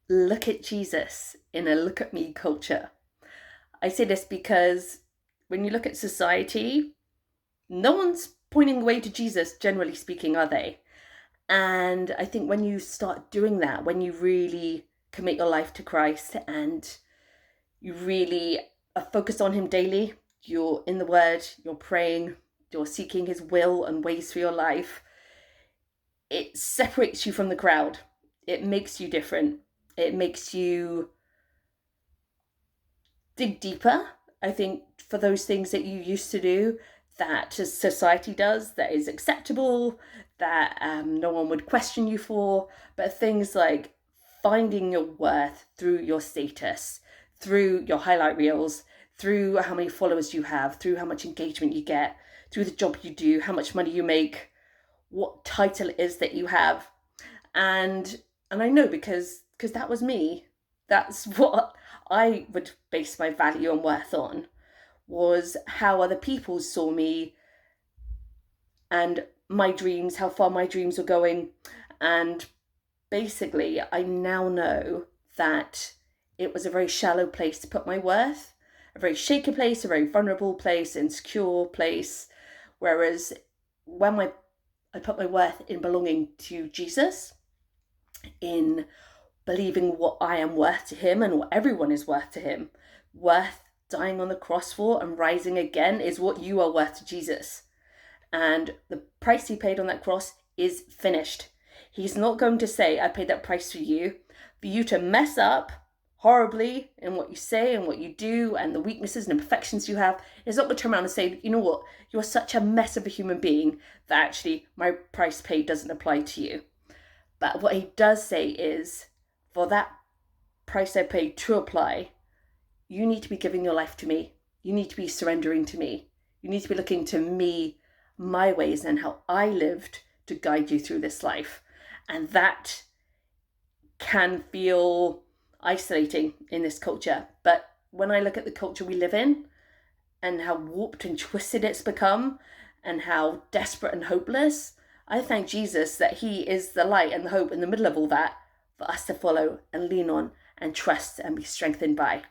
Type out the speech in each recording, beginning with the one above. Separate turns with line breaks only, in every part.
look at Jesus in a look at me culture. I say this because when you look at society, no one's pointing the way to Jesus, generally speaking, are they? And I think when you start doing that, when you really commit your life to Christ and you really are focused on Him daily, you're in the Word, you're praying, you're seeking His will and ways for your life, it separates you from the crowd. It makes you different. It makes you dig deeper, I think, for those things that you used to do that society does, that is acceptable, that no one would question you for, but things like finding your worth through your status, through your highlight reels, through how many followers you have, through how much engagement you get, through the job you do, how much money you make, what title it is that you have. And I know because that was me. That's what I would base my value and worth on, was how other people saw me and my dreams, how far my dreams were going. And basically, I now know that it was a very shallow place to put my worth, a very shaky place, a very vulnerable place, insecure place. Whereas when I put my worth in belonging to Jesus, in believing what I am worth to Him and what everyone is worth to Him, worth dying on the cross for and rising again is what you are worth to Jesus. And the price He paid on that cross is finished. He's not going to say, I paid that price for you to mess up horribly in what you say and what you do and the weaknesses and imperfections you have. It's not going to turn around and say, you know what, you're such a mess of a human being that actually my price paid doesn't apply to you. But what He does say is, for that price I paid to apply, you need to be giving your life to me. You need to be surrendering to me. You need to be looking to me, my ways, and how I lived to guide you through this life. And that can feel isolating in this culture. But when I look at the culture we live in and how warped and twisted it's become and how desperate and hopeless, I thank Jesus that He is the light and the hope in the middle of all that for us to follow and lean on and trust and be strengthened by.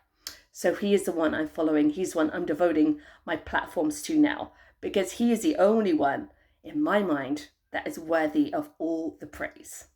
So He is the one I'm following. He's the one I'm devoting my platforms to now, because He is the only one, in my mind, that is worthy of all the praise.